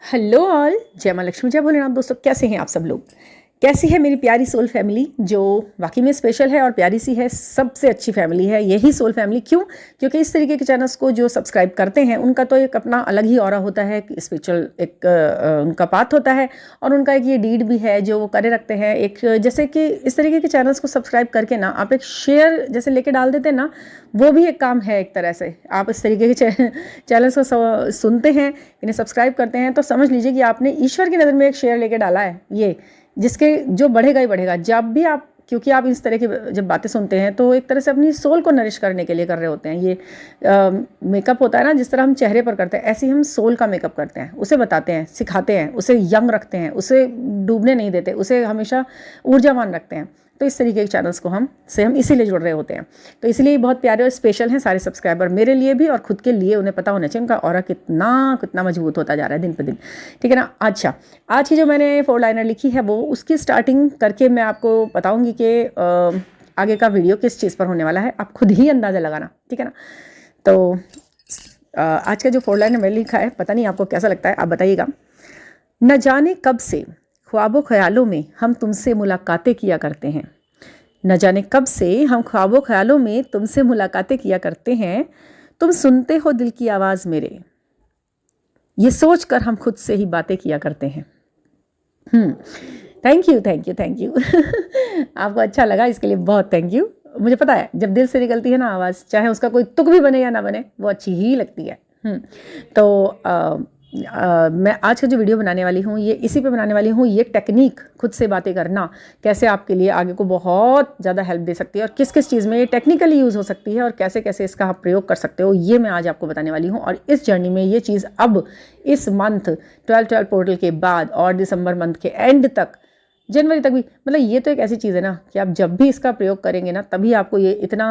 Hello all, जय माँ लक्ष्मी, जय भोलेनाथ। दोस्तों, कैसे हैं आप सब लोग? कैसी है मेरी प्यारी सोल फैमिली, जो वाकई में स्पेशल है और प्यारी सी है। सबसे अच्छी फैमिली है यही सोल फैमिली। क्यों? क्योंकि इस तरीके के चैनल्स को जो सब्सक्राइब करते हैं उनका तो एक अपना अलग ही ऑरा होता है, स्पिरिचुअल एक उनका पाथ होता है और उनका एक ये डीड भी है जो वो करे रखते हैं। एक जैसे कि इस तरीके के चैनल्स को सब्सक्राइब करके ना आप एक शेयर जैसे लेके डाल देते हैं ना, वो भी एक काम है। एक तरह से आप इस तरीके के चैनल्स को सुनते हैं, इन्हें सब्सक्राइब करते हैं, तो समझ लीजिए कि आपने ईश्वर की नज़र में एक शेयर लेके डाला है, ये जिसके जो बढ़ेगा ही बढ़ेगा जब भी आप, क्योंकि आप इस तरह की जब बातें सुनते हैं तो एक तरह से अपनी सोल को नरिश करने के लिए कर रहे होते हैं। ये मेकअप होता है ना, जिस तरह हम चेहरे पर करते हैं, ऐसे ही हम सोल का मेकअप करते हैं, उसे बताते हैं, सिखाते हैं, उसे यंग रखते हैं, उसे डूबने नहीं देते, उसे हमेशा ऊर्जावान रखते हैं। तो इस तरीके के चैनल्स को हम इसीलिए जुड़ रहे होते हैं। तो इसलिए बहुत प्यारे और स्पेशल हैं सारे सब्सक्राइबर, मेरे लिए भी और खुद के लिए। उन्हें पता होना चाहिए उनका ऑरा कितना कितना मजबूत होता जा रहा है दिन पे दिन। ठीक है ना? अच्छा, आज की जो मैंने 4 लाइनर लिखी है वो उसकी स्टार्टिंग करके मैं आपको बताऊंगी कि आगे का वीडियो किस चीज़ पर होने वाला है। आप खुद ही अंदाज़ा लगाना, ठीक है ना? तो आज का जो 4 लाइनर मैंने लिखा है, पता नहीं आपको कैसा लगता है, आप बताइएगा। न जाने कब से ख्वाबों ख्यालों में हम तुमसे मुलाकातें किया करते हैं। न जाने कब से हम ख्वाबों ख्यालों में तुमसे मुलाकातें किया करते हैं। तुम सुनते हो दिल की आवाज़ मेरे, ये सोच कर हम खुद से ही बातें किया करते हैं। Thank you, thank you, thank you. आपको अच्छा लगा, इसके लिए बहुत थैंक यू। मुझे पता है जब दिल से निकलती है ना आवाज़, चाहे उसका कोई तुक भी बने या ना बने, वो अच्छी ही लगती है। तो मैं आज का जो वीडियो बनाने वाली हूँ ये इसी पे बनाने वाली हूँ। ये टेक्निक, खुद से बातें करना, कैसे आपके लिए आगे को बहुत ज़्यादा हेल्प दे सकती है और किस किस चीज़ में ये टेक्निकली यूज़ हो सकती है और कैसे कैसे इसका आप प्रयोग कर सकते हो, ये मैं आज आपको बताने वाली हूँ। और इस जर्नी में ये चीज़ अब इस मंथ 12 पोर्टल के बाद और दिसंबर मंथ के एंड तक, जनवरी तक भी, मतलब ये तो एक ऐसी चीज़ है ना कि आप जब भी इसका प्रयोग करेंगे ना, तभी आपको ये इतना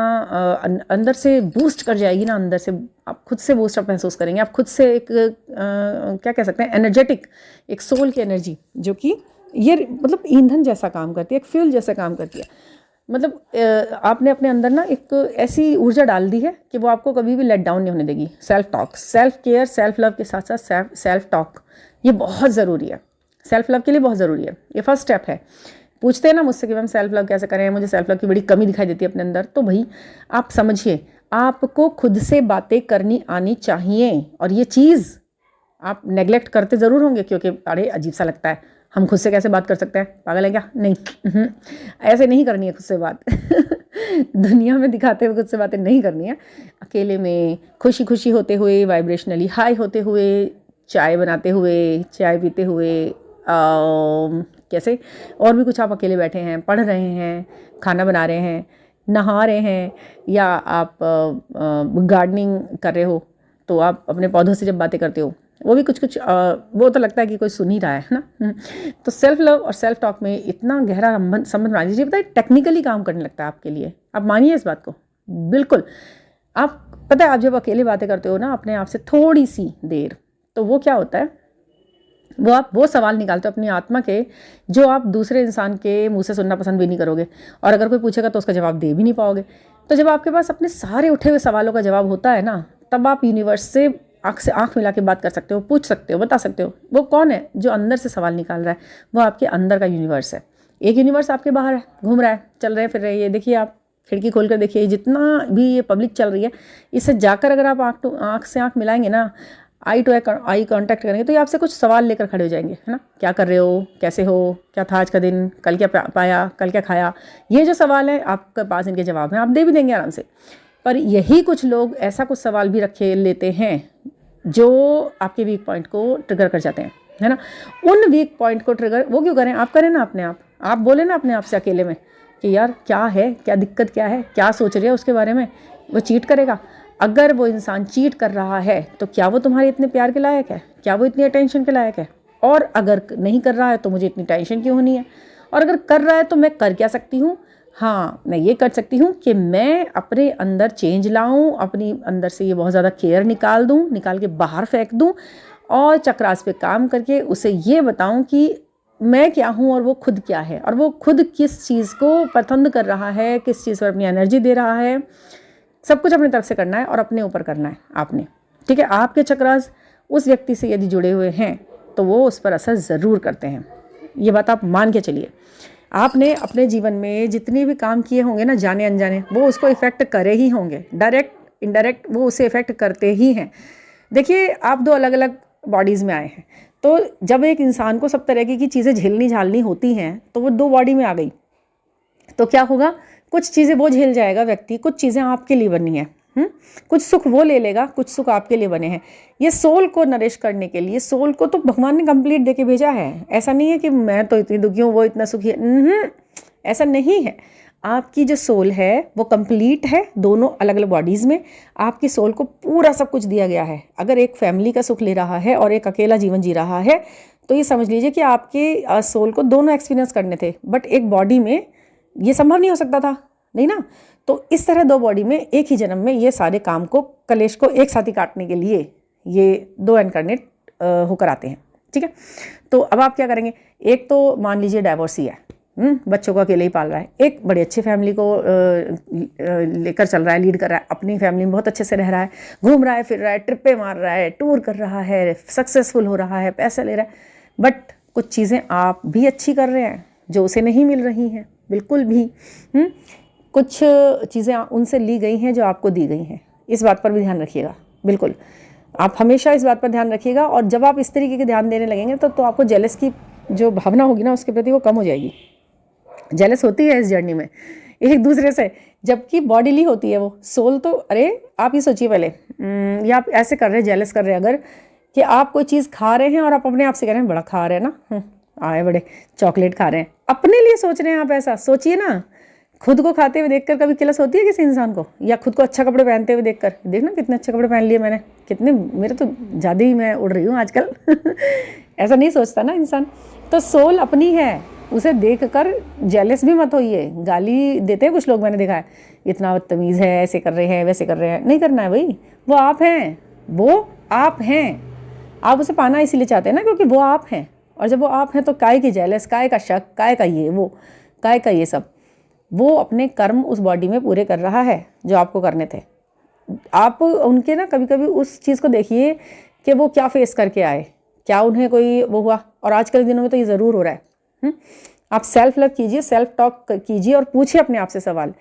अंदर से बूस्ट कर जाएगी ना, अंदर से आप खुद से बूस्ट अप महसूस करेंगे। आप खुद से एक क्या कह सकते हैं, एनर्जेटिक, एक सोल की एनर्जी, जो कि ये मतलब ईंधन जैसा काम करती है, एक फ्यूल जैसा काम करती है। मतलब आपने अपने अंदर ना एक ऐसी ऊर्जा डाल दी है कि वो आपको कभी भी लेट डाउन नहीं होने देगी। Self talk, self care, self love के साथ साथ सेल्फ टॉक, ये बहुत ज़रूरी है। सेल्फ लव के लिए बहुत ज़रूरी है। ये फर्स्ट स्टेप है। पूछते हैं ना मुझसे कि मैम सेल्फ लव कैसे करें, मुझे सेल्फ लव की बड़ी कमी दिखाई देती है अपने अंदर। तो भाई आप समझिए, आपको खुद से बातें करनी आनी चाहिए। और ये चीज़ आप नेगलेक्ट करते ज़रूर होंगे, क्योंकि अरे अजीब सा लगता है, हम खुद से कैसे बात कर सकते हैं, पागल है क्या? नहीं, ऐसे नहीं करनी है खुद से बात। दुनिया में दिखाते हुए खुद से बातें नहीं करनी है। अकेले में खुशी खुशी होते हुए, वाइब्रेशनली हाई होते हुए, चाय बनाते हुए, चाय पीते हुए, कैसे और भी कुछ, आप अकेले बैठे हैं, पढ़ रहे हैं, खाना बना रहे हैं, नहा रहे हैं, या आप गार्डनिंग कर रहे हो, तो आप अपने पौधों से जब बातें करते हो, वो भी कुछ कुछ वो तो लगता है कि कोई सुन ही रहा है ना। तो सेल्फ लव और सेल्फ टॉक में इतना गहरा संबंध बना लीजिए, पता है टेक्निकली काम करने लगता है आपके लिए। आप मानिए इस बात को बिल्कुल। आप पता है, आप जब अकेले बातें करते हो ना अपने आप से थोड़ी सी देर, तो वो क्या होता है, वो आप वो सवाल निकालते हो अपनी आत्मा के, जो आप दूसरे इंसान के मुंह से सुनना पसंद भी नहीं करोगे, और अगर कोई पूछेगा तो उसका जवाब दे भी नहीं पाओगे। तो जब आपके पास अपने सारे उठे हुए सवालों का जवाब होता है ना, तब आप यूनिवर्स से आंख मिला के बात कर सकते हो, पूछ सकते हो, बता सकते हो। वो कौन है जो अंदर से सवाल निकाल रहा है? वो आपके अंदर का यूनिवर्स है। एक यूनिवर्स आपके बाहर है, घूम रहा है, चल रहे फिर रहे। ये देखिए, आप खिड़की खोल कर देखिए, जितना भी ये पब्लिक चल रही है, इससे जाकर अगर आप आँख से आँख मिलाएंगे ना, आई टू आई कांटेक्ट करेंगे, तो ये आपसे कुछ सवाल लेकर खड़े हो जाएंगे, है ना? क्या कर रहे हो, कैसे हो, क्या था आज का दिन, कल क्या पाया, कल क्या खाया। ये जो सवाल है आपके पास, इनके जवाब हैं, आप दे भी देंगे आराम से। पर यही कुछ लोग ऐसा कुछ सवाल भी रखे लेते हैं जो आपके वीक पॉइंट को ट्रिगर कर जाते हैं, है ना? उन वीक पॉइंट को ट्रिगर वो क्यों करें? आप करें ना अपने आप बोले ना अपने आप से अकेले में कि यार क्या है, क्या दिक्कत क्या है, क्या सोच रहे हो उसके बारे में। वो चीट करेगा। अगर वो इंसान चीट कर रहा है तो क्या वो तुम्हारे इतने प्यार के लायक है? क्या वो इतनी अटेंशन के लायक है? और अगर नहीं कर रहा है तो मुझे इतनी टेंशन क्यों होनी है? और अगर कर रहा है तो मैं कर क्या सकती हूँ? हाँ, मैं ये कर सकती हूँ कि मैं अपने अंदर चेंज लाऊं, अपनी अंदर से ये बहुत ज़्यादा केयर निकाल दूं, निकाल के बाहर फेंक दूं, और चक्रास पे काम करके उसे ये बताऊं कि मैं क्या हूँ और वो खुद क्या है, और वो खुद किस चीज़ को पसंद कर रहा है, किस चीज़ पर अपनी एनर्जी दे रहा है। सब कुछ अपनी तरफ से करना है और अपने ऊपर करना है आपने। ठीक है? आपके चक्रास उस व्यक्ति से यदि जुड़े हुए हैं तो वो उस पर असर ज़रूर करते हैं। ये बात आप मान के चलिए। आपने अपने जीवन में जितने भी काम किए होंगे ना, जाने अनजाने, वो उसको इफ़ेक्ट करे ही होंगे, डायरेक्ट इनडायरेक्ट वो उसे इफ़ेक्ट करते ही हैं। देखिए, आप दो अलग अलग बॉडीज़ में आए हैं, तो जब एक इंसान को सब तरह की चीज़ें झेलनी झालनी होती हैं, तो वो दो बॉडी में आ गई, तो क्या होगा, कुछ चीज़ें वो झेल जाएगा व्यक्ति, कुछ चीज़ें आपके लिए बनी हैं। कुछ सुख वो ले लेगा, कुछ सुख आपके लिए बने हैं। ये सोल को नरिश करने के लिए, सोल को तो भगवान ने कंप्लीट दे के भेजा है। ऐसा नहीं है कि मैं तो इतनी दुखी हूँ, वो इतना सुखी है, ऐसा नहीं है। आपकी जो सोल है वो कंप्लीट है, दोनों अलग अलग बॉडीज़ में आपकी सोल को पूरा सब कुछ दिया गया है। अगर एक फैमिली का सुख ले रहा है और एक अकेला जीवन जी रहा है, तो ये समझ लीजिए कि आपके सोल को दोनों एक्सपीरियंस करने थे, बट एक बॉडी में ये संभव नहीं हो सकता था, नहीं ना। तो इस तरह दो बॉडी में एक ही जन्म में ये सारे काम को, कलेश को एक साथ ही काटने के लिए ये दो इनकारनेट होकर आते हैं, ठीक है। तो अब आप क्या करेंगे, एक तो मान लीजिए डाइवोर्सी है, बच्चों को अकेले ही पाल रहा है, एक बड़े अच्छे फैमिली को लेकर चल रहा है, लीड कर रहा है, अपनी फैमिली में बहुत अच्छे से रह रहा है, घूम रहा है, फिर रहा है, ट्रिपें मार रहा है, टूर कर रहा है, सक्सेसफुल हो रहा है, पैसा ले रहा है, बट कुछ चीज़ें आप भी अच्छी कर रहे हैं जो उसे नहीं मिल रही हैं, बिल्कुल भी। कुछ चीज़ें उनसे ली गई हैं जो आपको दी गई हैं, इस बात पर भी ध्यान रखिएगा। बिल्कुल, आप हमेशा इस बात पर ध्यान रखिएगा। और जब आप इस तरीके के ध्यान देने लगेंगे तो आपको जेलस की जो भावना होगी ना, उसके प्रति वो कम हो जाएगी। जेलस होती है इस जर्नी में एक दूसरे से, जबकि बॉडीली होती है वो। सोल तो, अरे आप ये सोचिए पहले, या आप ऐसे कर रहे हैं, जेलस कर रहे हैं अगर, कि आप कोई चीज़ खा रहे हैं और आप अपने आप से कह रहे हैं बड़ा खा रहे हैं ना, आए बड़े चॉकलेट खा रहे हैं, अपने लिए सोच रहे हैं आप। ऐसा सोचिए ना, खुद को खाते हुए देखकर कभी किलस होती है किसी इंसान को, या खुद को अच्छा कपड़े पहनते हुए देखकर, देखना कितने अच्छे कपड़े पहन लिए मैंने, कितने मेरे तो ज़्यादा ही मैं उड़ रही हूँ आजकल ऐसा नहीं सोचता ना इंसान। तो सोल अपनी है, उसे देखकर जेलस भी मत होइए। गाली देते हैं कुछ लोग, मैंने देखा है, इतना बदतमीज़ है, ऐसे कर रहे हैं, वैसे कर रहे हैं। नहीं करना है भाई, वो आप हैं, वो आप हैं। आप उसे पाना इसीलिए चाहते हैं ना, क्योंकि वो आप हैं। और जब वो आप हैं तो काय की जेलस, काय का शक, काय का ये वो, काय का ये सब। वो अपने कर्म उस बॉडी में पूरे कर रहा है जो आपको करने थे। आप उनके ना कभी कभी उस चीज़ को देखिए कि वो क्या फेस करके आए, क्या उन्हें कोई वो हुआ। और आजकल के दिनों में तो ये ज़रूर हो रहा है। आप सेल्फ लव कीजिए, सेल्फ टॉक कीजिए और पूछिए अपने आप से सवाल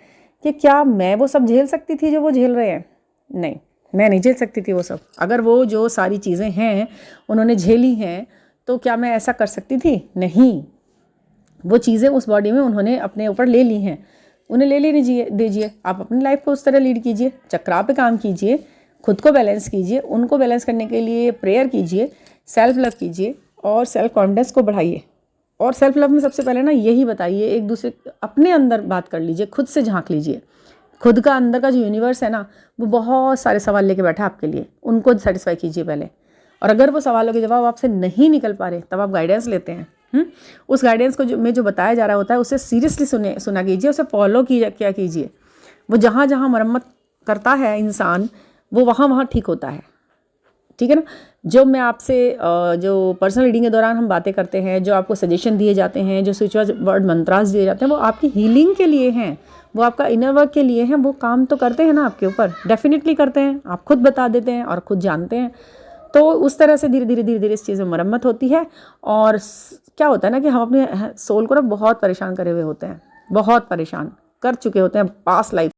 कि क्या मैं वो सब झेल सकती थी जो वो झेल रहे हैं? नहीं, मैं नहीं झेल सकती थी वो सब। अगर वो जो सारी चीज़ें हैं उन्होंने झेली हैं, तो क्या मैं ऐसा कर सकती थी? नहीं। वो चीज़ें उस बॉडी में उन्होंने अपने ऊपर ले ली हैं, उन्हें ले लेने दीजिए। आप अपनी लाइफ को उस तरह लीड कीजिए, चक्रा पे काम कीजिए, खुद को बैलेंस कीजिए, उनको बैलेंस करने के लिए प्रेयर कीजिए, सेल्फ लव कीजिए और सेल्फ कॉन्फिडेंस को बढ़ाइए। और सेल्फ लव में सबसे पहले ना यही बताइए, एक दूसरे अपने अंदर बात कर लीजिए, खुद से झांक लीजिए। खुद का अंदर का जो यूनिवर्स है ना, वो बहुत सारे सवाल लेके बैठा है आपके लिए, उनको सेटिस्फाई कीजिए पहले। और अगर वो सवालों के जवाब आपसे नहीं निकल पा रहे, तब आप गाइडेंस लेते हैं। उस गाइडेंस को जो बताया जा रहा होता है, उसे सीरियसली सुना कीजिए, उसे फॉलो क्या कीजिए। वो जहाँ जहाँ मरम्मत करता है इंसान, वो वहाँ वहाँ ठीक होता है, ठीक है ना। जो मैं आपसे जो पर्सनल रीडिंग के दौरान हम बातें करते हैं, जो आपको सजेशन दिए जाते हैं, जो स्पिरिचुअल वर्ड मंत्रास दिए जाते हैं, वो आपकी हीलिंग के लिए हैं, वो आपका इनर वर्क के लिए हैं। वो काम तो करते हैं ना आपके ऊपर, डेफिनेटली करते हैं। आप खुद बता देते हैं और खुद जानते हैं। तो उस तरह से धीरे धीरे इस चीज़ में मरम्मत होती है। और क्या होता है ना कि हम अपने सोल को ना बहुत परेशान करे हुए होते हैं, बहुत परेशान कर चुके होते हैं पास्ट लाइफ।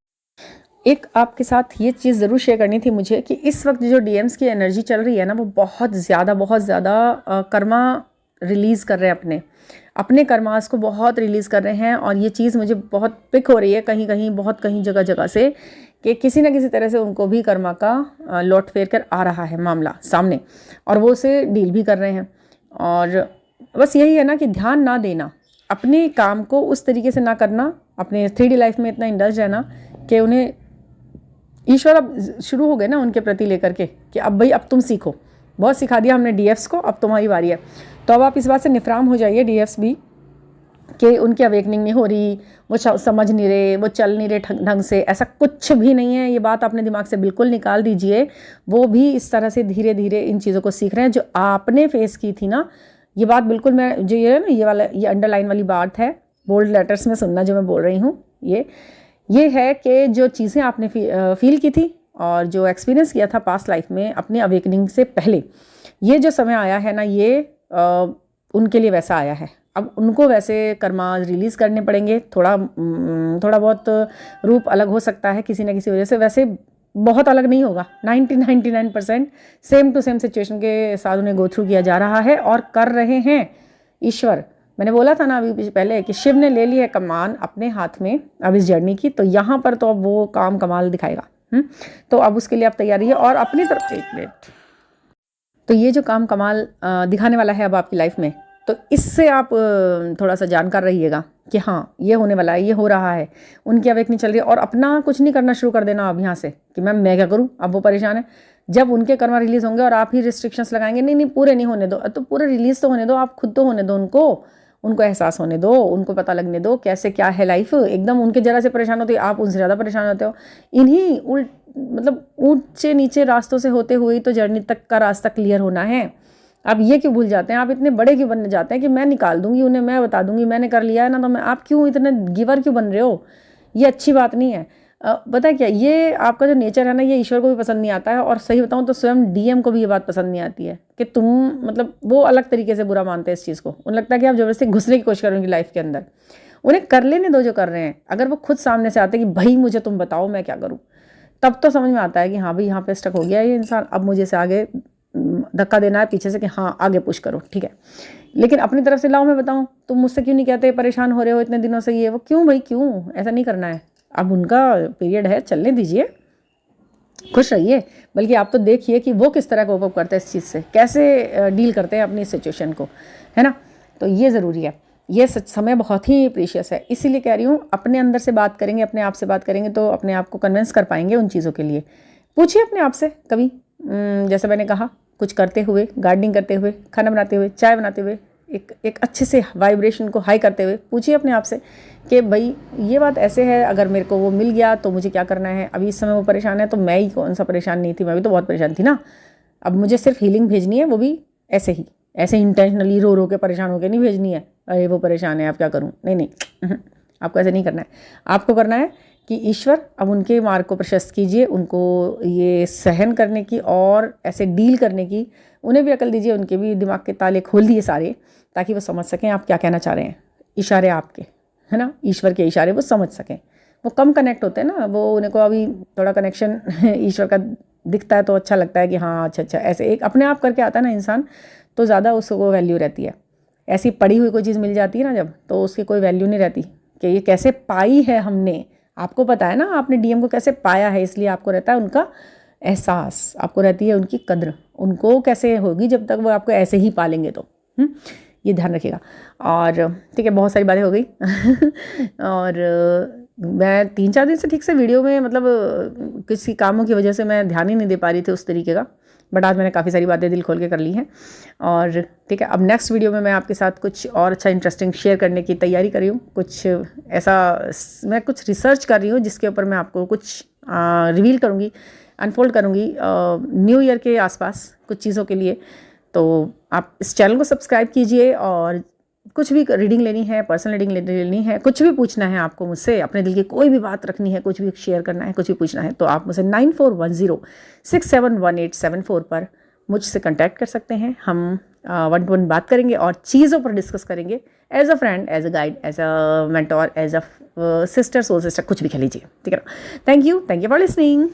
एक आपके साथ ये चीज़ ज़रूर शेयर करनी थी मुझे कि इस वक्त जो डीएम्स की एनर्जी चल रही है ना, वो बहुत ज़्यादा कर्मा रिलीज़ कर रहे हैं, अपने कर्मास को बहुत रिलीज़ कर रहे हैं। और ये चीज़ मुझे बहुत पिक हो रही है कहीं जगह से, कि किसी न किसी तरह से उनको भी कर्मा का लौट फेर कर आ रहा है मामला सामने, और वो उसे डील भी कर रहे हैं। और बस यही है ना कि ध्यान ना देना, अपने काम को उस तरीके से ना करना, अपने 3D लाइफ में इतना इंडल्ज रहना कि उन्हें ईश्वर अब शुरू हो गए ना उनके प्रति लेकर के कि अब भाई अब तुम सीखो, बहुत सिखा दिया हमने डीएफ्स को, अब तुम्हारी बारी है। तो अब आप इस बात से निफराम हो जाइए डीएफ्स भी, कि उनकी अवेकनिंग नहीं हो रही, वो समझ नहीं रहे, वो चल नहीं रहे ढंग से, ऐसा कुछ भी नहीं है। ये बात अपने दिमाग से बिल्कुल निकाल दीजिए। वो भी इस तरह से धीरे धीरे इन चीज़ों को सीख रहे हैं जो आपने फेस की थी ना। ये बात बिल्कुल, मैं जो ये है ना, ये अंडरलाइन वाली बात है, बोल्ड लेटर्स में सुनना जो मैं बोल रही हूँ, ये है कि जो चीज़ें आपने फील की थी और जो एक्सपीरियंस किया था पास्ट लाइफ में अपने अवेकनिंग से पहले, ये जो समय आया है ना, ये उनके लिए वैसा आया है। अब उनको वैसे कर्मा रिलीज़ करने पड़ेंगे, थोड़ा बहुत रूप अलग हो सकता है किसी न किसी वजह से, वैसे बहुत अलग नहीं होगा। 99% सेम टू सेम सिचुएशन के साथ उन्हें गो थ्रू किया जा रहा है और कर रहे हैं ईश्वर। मैंने बोला था ना अभी पहले कि शिव ने ले ली है कमान अपने हाथ में अब इस जर्नी की, तो यहाँ पर तो अब वो काम कमाल दिखाएगा। तो अब उसके लिए आप तैयारी है और अपनी तरफ, एक मिनट, तो ये जो काम कमाल दिखाने वाला है अब आपकी लाइफ में, तो इससे आप थोड़ा सा जानकार रहिएगा कि हाँ ये होने वाला है, ये हो रहा है। उनकी अब एक नहीं चल रही है और अपना कुछ नहीं करना शुरू कर देना अब यहाँ से कि मैं क्या करूँ। अब वो परेशान है, जब उनके कर्मा रिलीज़ होंगे और आप ही रिस्ट्रिक्शंस लगाएंगे, नहीं नहीं पूरे नहीं होने दो, तो पूरे रिलीज़ तो होने दो, आप खुद तो होने दो, उनको एहसास होने दो, उनको पता लगने दो कैसे क्या है लाइफ। एकदम उनके जरा से परेशान होते हो आप, उनसे ज़्यादा परेशान होते हो। इन्हीं मतलब ऊंचे नीचे रास्तों से होते हुए तो जर्नी तक का रास्ता क्लियर होना है। आप ये क्यों भूल जाते हैं, आप इतने बड़े क्यों बनने जाते हैं कि मैं निकाल दूंगी उन्हें, मैं बता दूंगी मैंने कर लिया है ना, तो मैं, आप क्यों इतने गिवर क्यों बन रहे हो। ये अच्छी बात नहीं है। पता है क्या, ये आपका जो नेचर है ना, ये ईश्वर को भी पसंद नहीं आता है, और सही बताऊं तो स्वयं डीएम को भी ये बात पसंद नहीं आती है कि तुम, मतलब वो अलग तरीके से बुरा मानते हैं इस चीज़ को। उन्हें लगता है कि आप जबरदस्ती घुसने की कोशिश करो उनकी लाइफ के अंदर। उन्हें कर लेने दो जो कर रहे हैं। अगर वो खुद सामने से आते कि भाई मुझे तुम बताओ मैं क्या करूँ, तब तो समझ में आता है कि हाँ भाई यहाँ पे स्टक हो गया ये इंसान, अब मुझे से आगे धक्का देना है पीछे से कि हाँ आगे पुश करो, ठीक है। लेकिन अपनी तरफ से लाओ मैं बताऊँ, तुम मुझसे क्यों नहीं कहते परेशान हो रहे हो इतने दिनों से, ये वो क्यों भाई, क्यों ऐसा नहीं करना है। अब उनका पीरियड है, चलने दीजिए, खुश रहिए। बल्कि आप तो देखिए कि वो किस तरह कोप अप करते हैं इस चीज़ से, कैसे डील करते हैं अपनी सिचुएशन को, है ना। तो ये ज़रूरी है, ये समय बहुत ही प्रीशियस है। इसीलिए कह रही हूँ अपने अंदर से बात करेंगे, अपने आप से बात करेंगे तो अपने आप को कन्विंस कर पाएंगे उन चीज़ों के लिए। पूछिए अपने आप से कभी, जैसे मैंने कहा, कुछ करते हुए, गार्डनिंग करते हुए, खाना बनाते हुए, चाय बनाते हुए, एक अच्छे से वाइब्रेशन को हाई करते हुए पूछिए अपने आप से कि भाई ये बात ऐसे है, अगर मेरे को वो मिल गया तो मुझे क्या करना है। अभी इस समय वो परेशान है तो मैं ही कौन सा परेशान नहीं थी, मैं भी तो बहुत परेशान थी ना। अब मुझे सिर्फ हीलिंग भेजनी है, वो भी ऐसे इंटेंशनली रो रो के परेशान होकर नहीं भेजनी है। अरे वो परेशान है आप क्या करूँ, नहीं नहीं, आपको ऐसे नहीं करना है। आपको करना है कि ईश्वर अब उनके मार्ग को प्रशस्त कीजिए, उनको ये सहन करने की और ऐसे डील करने की उन्हें भी अकल दीजिए, उनके भी दिमाग के ताले खोल दिए सारे, ताकि वो समझ सकें आप क्या कहना चाह रहे हैं। इशारे आपके, है ना, ईश्वर के इशारे वो समझ सकें। वो कम कनेक्ट होते हैं ना, वो उन्हें को अभी थोड़ा कनेक्शन ईश्वर का दिखता है तो अच्छा लगता है कि हाँ अच्छा ऐसे एक अपने आप करके आता है ना इंसान, तो ज़्यादा उसको वैल्यू रहती है। ऐसी पड़ी हुई कोई चीज़ मिल जाती है ना जब, तो उसकी कोई वैल्यू नहीं रहती कि ये कैसे पाई है हमने। आपको पता है ना आपने डीएम को कैसे पाया है, इसलिए आपको रहता है उनका एहसास, आपको रहती है उनकी कद्र। उनको कैसे होगी जब तक वो आपको ऐसे ही पालेंगे तो। ये ध्यान रखिएगा। और ठीक है, बहुत सारी बातें हो गई और मैं 3-4 दिन से ठीक से वीडियो में, मतलब किसी कामों की वजह से मैं ध्यान ही नहीं दे पा रही थी उस तरीके का, बट आज मैंने काफ़ी सारी बातें दिल खोल के कर ली हैं। और ठीक है, अब नेक्स्ट वीडियो में मैं आपके साथ कुछ और अच्छा इंटरेस्टिंग शेयर करने की तैयारी कर रही हूँ। कुछ ऐसा मैं कुछ रिसर्च कर रही हूँ जिसके ऊपर मैं आपको कुछ रिवील करूँगी, अनफोल्ड करूँगी न्यू ईयर के आसपास कुछ चीज़ों के लिए। तो आप इस चैनल को सब्सक्राइब कीजिए, और कुछ भी रीडिंग लेनी है, पर्सनल रीडिंग लेनी है, कुछ भी पूछना है आपको मुझसे, अपने दिल की कोई भी बात रखनी है, कुछ भी शेयर करना है, कुछ भी पूछना है, तो आप मुझसे 9410671874 पर मुझसे कांटेक्ट कर सकते हैं। हम 1-to-1 बात करेंगे और चीज़ों पर डिस्कस करेंगे, as a friend, as a guide, as a mentor, as a sister, soul sister, कुछ भी कह लीजिए, ठीक है ना। Thank you for listening.